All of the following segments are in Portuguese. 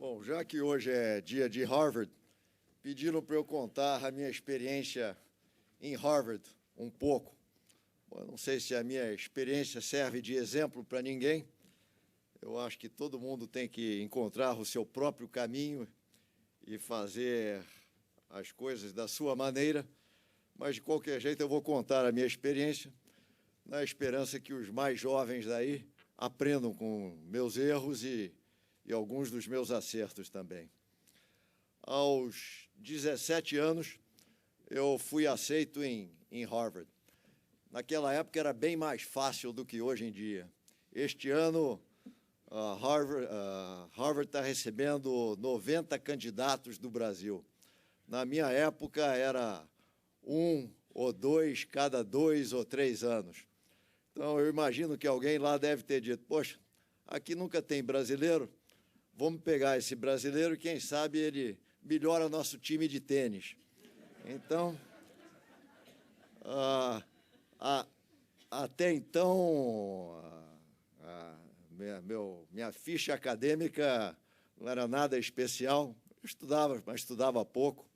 Bom, já que hoje é dia de Harvard, pediram para eu contar a minha experiência em Harvard um pouco. Bom, eu não sei se a minha experiência serve de exemplo para ninguém. Eu acho que todo mundo tem que encontrar o seu próprio caminho e fazer as coisas da sua maneira, mas, de qualquer jeito, eu vou contar a minha experiência na esperança que os mais jovens daí aprendam com meus erros e alguns dos meus acertos também. Aos 17 anos, eu fui aceito em Harvard. Naquela época era bem mais fácil do que hoje em dia. Este ano, Harvard está recebendo 90 candidatos do Brasil. Na minha época, era um ou dois cada 2 ou 3 anos. Então, eu imagino que alguém lá deve ter dito, poxa, aqui nunca tem brasileiro, vamos pegar esse brasileiro, quem sabe ele melhora nosso time de tênis. Então, até então, minha ficha acadêmica não era nada especial. Eu estudava, mas estudava pouco.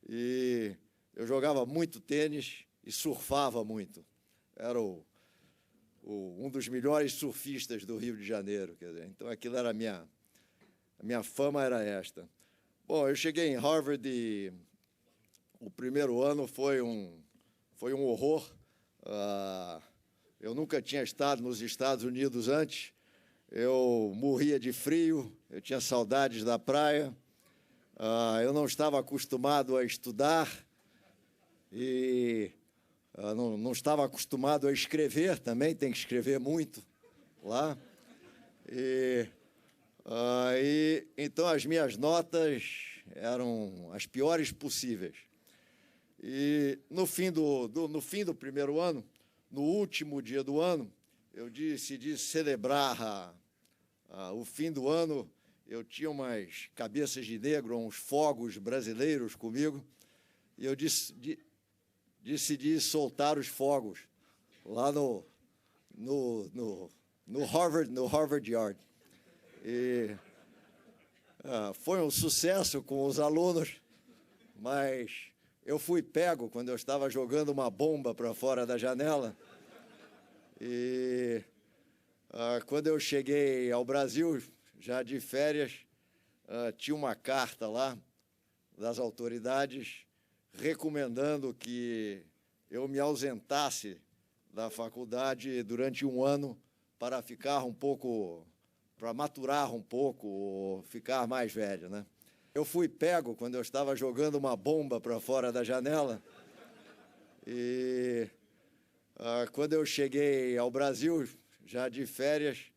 E eu jogava muito tênis e surfava muito. Era um dos melhores surfistas do Rio de Janeiro. Quer dizer, então, aquilo era a minha fama era esta. Bom, eu cheguei em Harvard e o primeiro ano foi um horror. Eu nunca tinha estado nos Estados Unidos antes. Eu morria de frio, eu tinha saudades da praia. Eu não estava acostumado a estudar e não estava acostumado a escrever também, tem que escrever muito lá. Então, as minhas notas eram as piores possíveis. E, no fim do primeiro ano, no último dia do ano, eu decidi celebrar o fim do ano. Eu tinha umas cabeças de negro, uns fogos brasileiros comigo, e eu decidi soltar os fogos lá no Harvard Yard. E foi um sucesso com os alunos, mas eu fui pego quando eu estava jogando uma bomba para fora da janela. E quando eu cheguei ao Brasil, já de férias, tinha uma carta lá das autoridades recomendando que eu me ausentasse da faculdade durante um ano para ficar um pouco, para maturar um pouco, ou ficar mais velho, né? Eu fui pego quando eu estava jogando uma bomba para fora da janela. E quando eu cheguei ao Brasil, já de férias,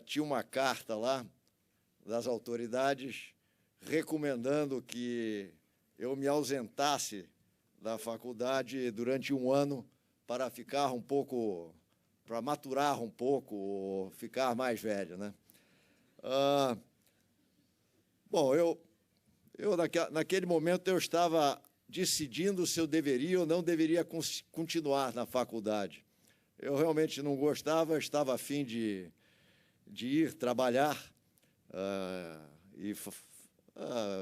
tinha uma carta lá das autoridades recomendando que eu me ausentasse da faculdade durante um ano para ficar um pouco, para maturar um pouco, ou ficar mais velho, né? Bom, naquele momento eu estava decidindo se eu deveria ou não deveria continuar na faculdade. Eu realmente não gostava, estava a fim de ir trabalhar e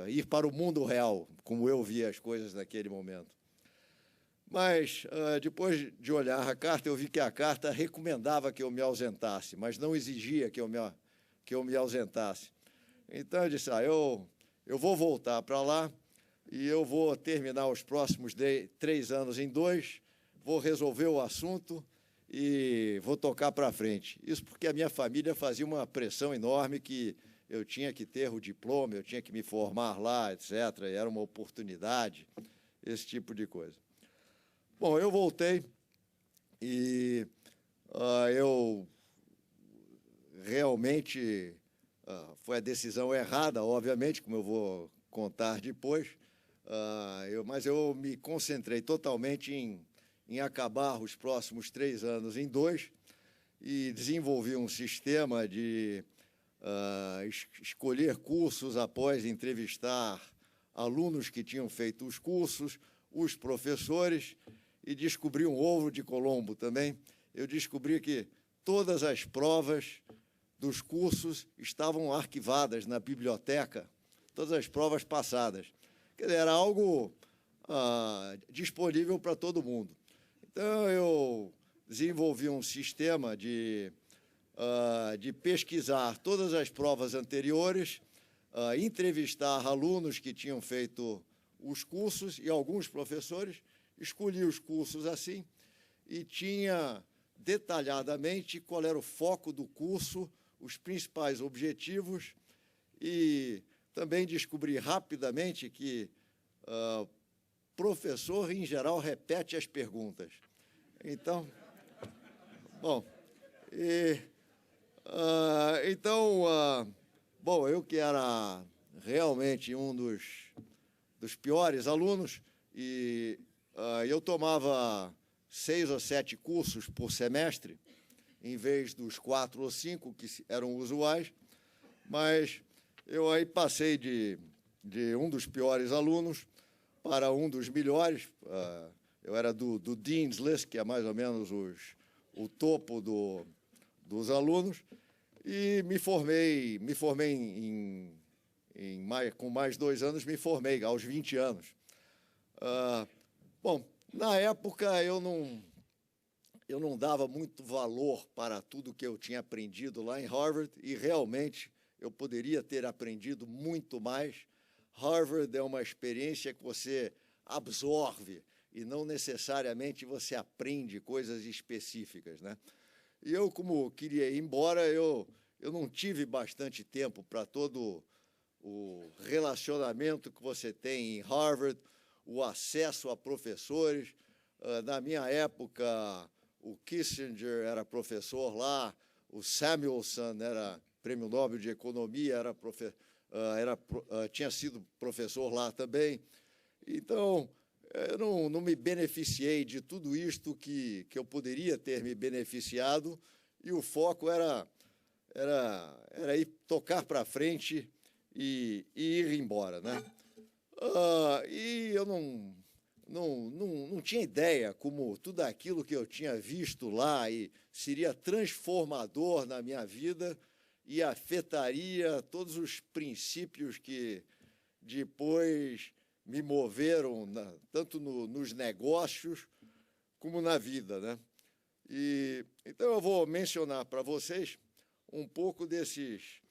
ir para o mundo real, como eu via as coisas naquele momento. Mas, depois de olhar a carta, eu vi que a carta recomendava que eu me ausentasse, mas não exigia que eu me ausentasse. Então, eu disse, eu vou voltar para lá e eu vou terminar os próximos 3 anos em 2, vou resolver o assunto e vou tocar para frente. Isso porque a minha família fazia uma pressão enorme que eu tinha que ter o diploma, eu tinha que me formar lá, etc. E era uma oportunidade, esse tipo de coisa. Bom, eu voltei e eu realmente foi a decisão errada, obviamente, como eu vou contar depois, mas eu me concentrei totalmente em acabar os próximos 3 anos em 2 e desenvolvi um sistema de escolher cursos após entrevistar alunos que tinham feito os cursos, os professores, e descobri um ovo de Colombo também. Eu descobri que todas as provas dos cursos estavam arquivadas na biblioteca, todas as provas passadas. Quer dizer, era algo disponível para todo mundo. Então, eu desenvolvi um sistema de pesquisar todas as provas anteriores, entrevistar alunos que tinham feito os cursos e alguns professores, escolhi os cursos assim e tinha detalhadamente qual era o foco do curso, os principais objetivos e também descobri rapidamente que professor, em geral, repete as perguntas. Então, bom, bom, eu que era realmente um dos piores alunos, e eu tomava 6 ou 7 cursos por semestre, em vez dos 4 ou 5 que eram usuais, mas eu aí passei de um dos piores alunos para um dos melhores. Eu era do Dean's List, que é mais ou menos o topo dos alunos, e me formei com mais 2 anos, me formei aos 20 anos. Bom, na época eu não dava muito valor para tudo que eu tinha aprendido lá em Harvard e realmente eu poderia ter aprendido muito mais. Harvard é uma experiência que você absorve e não necessariamente você aprende coisas específicas, né? E eu, como queria ir embora, eu não tive bastante tempo para todo o relacionamento que você tem em Harvard, o acesso a professores. Na minha época, o Kissinger era professor lá, o Samuelson era prêmio Nobel de Economia, tinha sido professor lá também. Então, eu não me beneficiei de tudo isto que eu poderia ter me beneficiado, e o foco era ir tocar para frente e ir embora, né? E eu não tinha ideia como tudo aquilo que eu tinha visto lá e seria transformador na minha vida e afetaria todos os princípios que depois me moveram, tanto nos negócios como na vida, né? Então, eu vou mencionar para vocês um pouco desses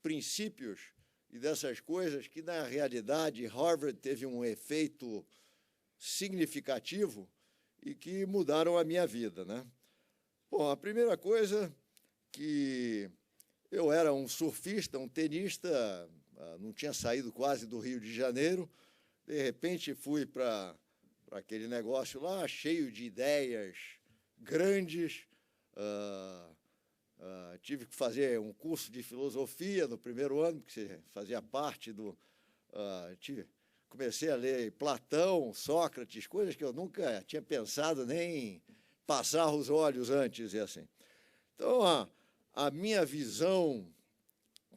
princípios e dessas coisas que, na realidade, Harvard teve um efeito significativo e que mudaram a minha vida, né? Bom, a primeira coisa que eu era um surfista, um tenista, não tinha saído quase do Rio de Janeiro, de repente fui para aquele negócio lá, cheio de ideias grandes, tive que fazer um curso de filosofia no primeiro ano, porque fazia parte comecei a ler Platão, Sócrates, coisas que eu nunca tinha pensado nem passar os olhos antes, e assim. Então, a minha visão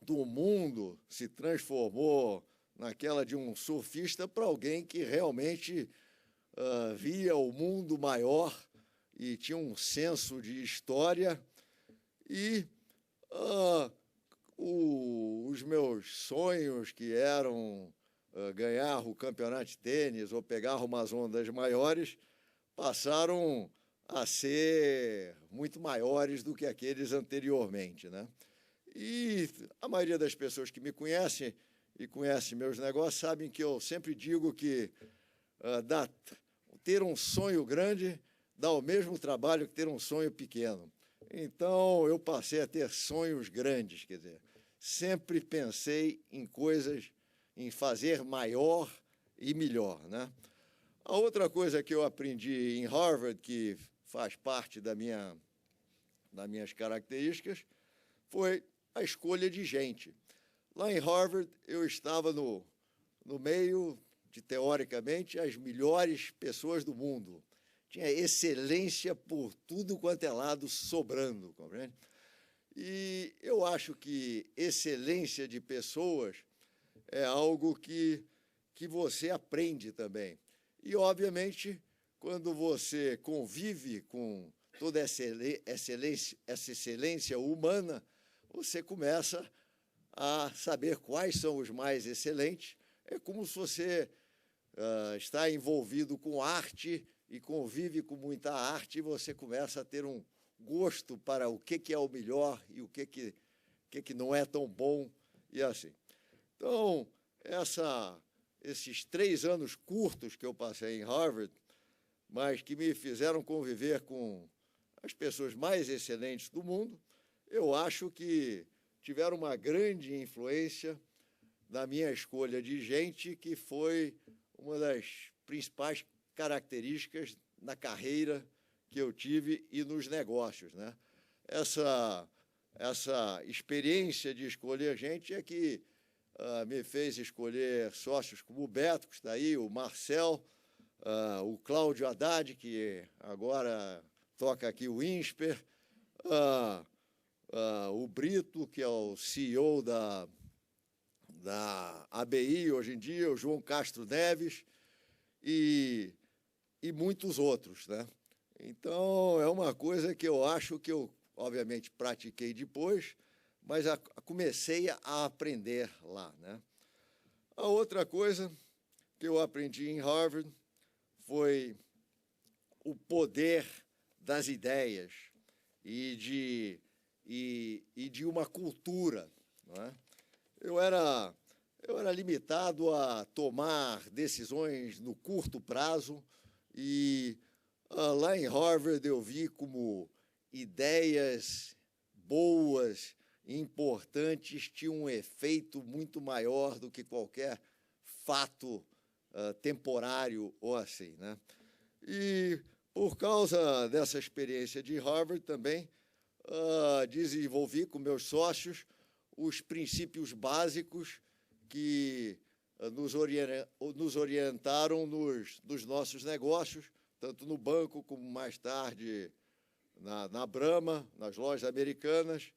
do mundo se transformou naquela de um surfista para alguém que realmente via o mundo maior e tinha um senso de história. E os meus sonhos, que eram ganhar o campeonato de tênis ou pegar umas ondas maiores, passaram a ser muito maiores do que aqueles anteriormente, né? E a maioria das pessoas que me conhecem e conhecem meus negócios sabem que eu sempre digo que ter um sonho grande dá o mesmo trabalho que ter um sonho pequeno. Então, eu passei a ter sonhos grandes, quer dizer, sempre pensei em coisas, em fazer maior e melhor, né? A outra coisa que eu aprendi em Harvard, que faz parte das minhas características, foi a escolha de gente. Lá em Harvard, eu estava no meio de, teoricamente, as melhores pessoas do mundo. Tinha excelência por tudo quanto é lado sobrando, compreende? E eu acho que excelência de pessoas é algo que você aprende também. E, obviamente, quando você convive com toda essa excelência humana, você começa a saber quais são os mais excelentes. É como se você está envolvido com arte e convive com muita arte, e você começa a ter um gosto para o que é o melhor e o que não é tão bom, e assim. Então, esses 3 anos curtos que eu passei em Harvard, mas que me fizeram conviver com as pessoas mais excelentes do mundo, eu acho que tiveram uma grande influência na minha escolha de gente, que foi uma das principais características na carreira que eu tive e nos negócios, né? Essa experiência de escolher gente é que me fez escolher sócios como o Beto, que está aí, o Marcel, o Cláudio Haddad, que agora toca aqui o INSPER, o Brito, que é o CEO da ABI hoje em dia, o João Castro Neves e muitos outros, né? Então, é uma coisa que eu acho que eu, obviamente, pratiquei depois, mas comecei a aprender lá, né? A outra coisa que eu aprendi em Harvard foi o poder das ideias e de uma cultura, não é? Eu era limitado a tomar decisões no curto prazo e lá em Harvard eu vi como ideias boas e importantes tinham um efeito muito maior do que qualquer fato temporário ou assim, né? E por causa dessa experiência de Harvard também desenvolvi com meus sócios os princípios básicos que nos orientaram nos nossos negócios, tanto no banco como mais tarde na Brahma, nas lojas americanas.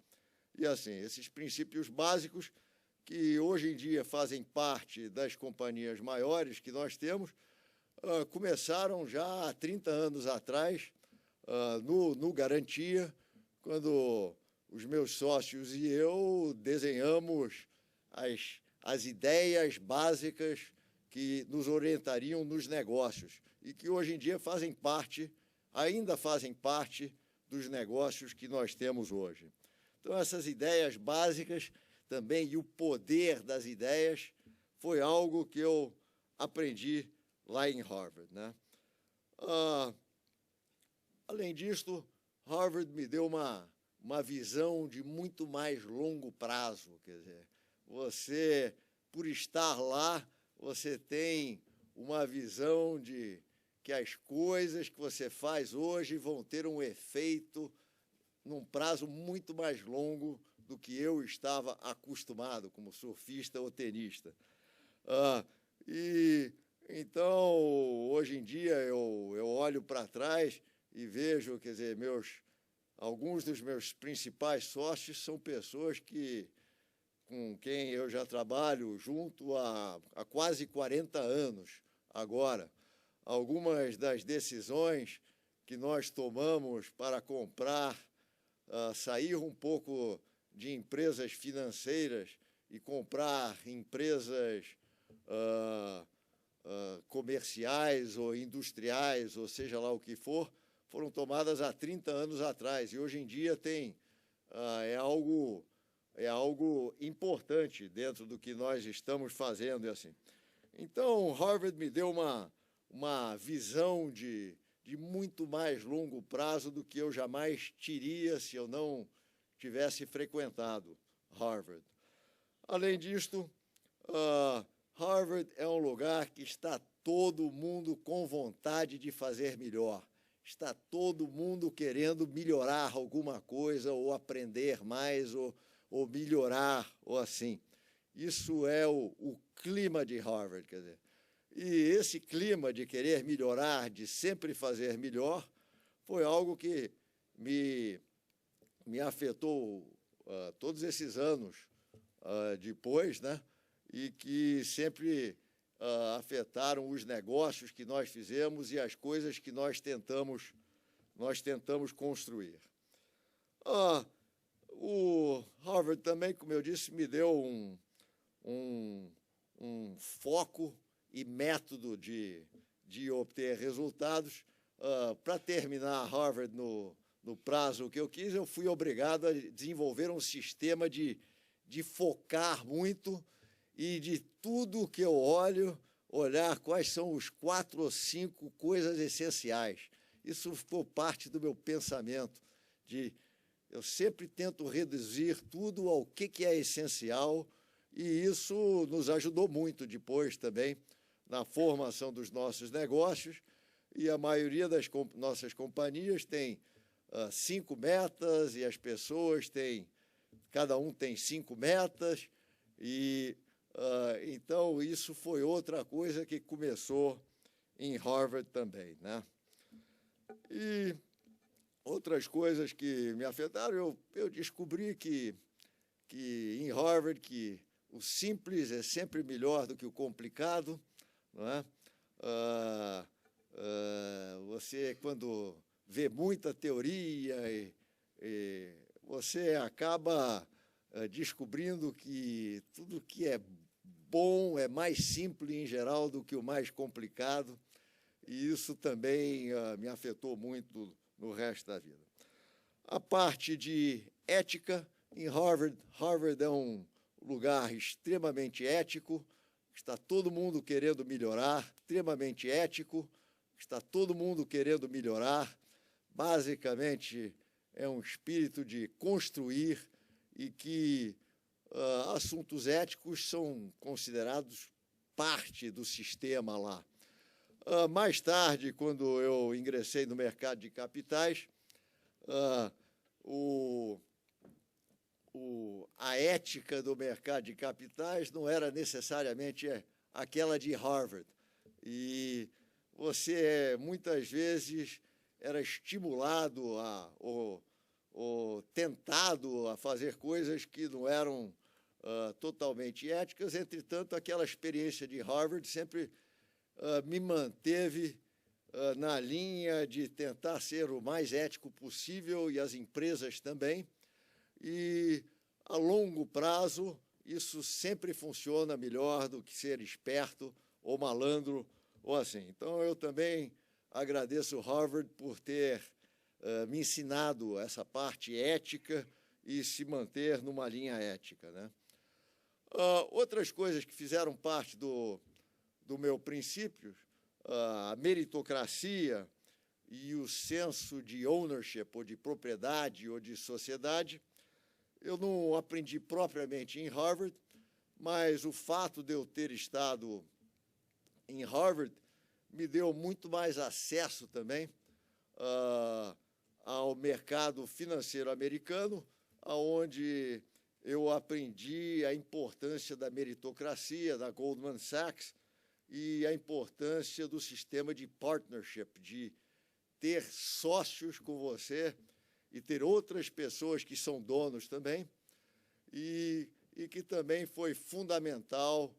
E assim, esses princípios básicos que hoje em dia fazem parte das companhias maiores que nós temos, começaram já há 30 anos atrás, no Garantia, quando os meus sócios e eu desenhamos as ideias básicas que nos orientariam nos negócios e que hoje em dia ainda fazem parte dos negócios que nós temos hoje. Então, essas ideias básicas também e o poder das ideias foi algo que eu aprendi lá em Harvard, né? Além disso, Harvard me deu uma visão de muito mais longo prazo. Quer dizer, você, por estar lá, você tem uma visão de que as coisas que você faz hoje vão ter um efeito num prazo muito mais longo do que eu estava acostumado como surfista ou tenista. E então, hoje em dia, eu olho para trás e vejo, quer dizer, alguns dos meus principais sócios são pessoas com quem eu já trabalho junto há quase 40 anos agora. Algumas das decisões que nós tomamos para comprar, sair um pouco de empresas financeiras e comprar empresas comerciais ou industriais, ou seja lá o que for, foram tomadas há 30 anos atrás. E hoje em dia é algo importante dentro do que nós estamos fazendo. Assim. Então, Harvard me deu uma visão de muito mais longo prazo do que eu jamais teria se eu não tivesse frequentado Harvard. Além disto, Harvard é um lugar que está todo mundo com vontade de fazer melhor. Está todo mundo querendo melhorar alguma coisa, ou aprender mais, ou melhorar, ou assim. Isso é o clima de Harvard, quer dizer. E esse clima de querer melhorar, de sempre fazer melhor, foi algo que me afetou todos esses anos depois, né? E que sempre afetaram os negócios que nós fizemos e as coisas que nós tentamos nós tentamos construir. O Harvard também, como eu disse, me deu um foco e método de obter resultados. Para terminar Harvard no prazo que eu quis, eu fui obrigado a desenvolver um sistema de focar muito e de tudo que eu olhar quais são os 4 ou 5 coisas essenciais. Isso ficou parte do meu pensamento, eu sempre tento reduzir tudo ao que é essencial, e isso nos ajudou muito depois também na formação dos nossos negócios, e a maioria das nossas companhias tem 5 metas, e as pessoas cada um tem 5 metas, e então isso foi outra coisa que começou em Harvard também, né? E outras coisas que me afetaram, eu descobri que em Harvard que o simples é sempre melhor do que o complicado, não é? Você, quando vê muita teoria, você acaba descobrindo que tudo que é bom é mais simples, em geral, do que o mais complicado, e isso também me afetou muito no resto da vida. A parte de ética, em Harvard é um lugar extremamente ético, está todo mundo querendo melhorar, extremamente ético, está todo mundo querendo melhorar. Basicamente, é um espírito de construir, e que assuntos éticos são considerados parte do sistema lá. Mais tarde, quando eu ingressei no mercado de capitais, a ética do mercado de capitais não era necessariamente aquela de Harvard. E você, muitas vezes, era estimulado ou tentado a fazer coisas que não eram totalmente éticas. Entretanto, aquela experiência de Harvard sempre me manteve na linha de tentar ser o mais ético possível, e as empresas também. E, a longo prazo, isso sempre funciona melhor do que ser esperto ou malandro ou assim. Então, eu também agradeço Harvard por ter me ensinado essa parte ética e se manter numa linha ética, né? Outras coisas que fizeram parte do meu princípio, a meritocracia e o senso de ownership, ou de propriedade, ou de sociedade, eu não aprendi propriamente em Harvard, mas o fato de eu ter estado em Harvard me deu muito mais acesso também ao mercado financeiro americano, onde eu aprendi a importância da meritocracia, da Goldman Sachs, e a importância do sistema de partnership, de ter sócios com você e ter outras pessoas que são donos também, e que também foi fundamental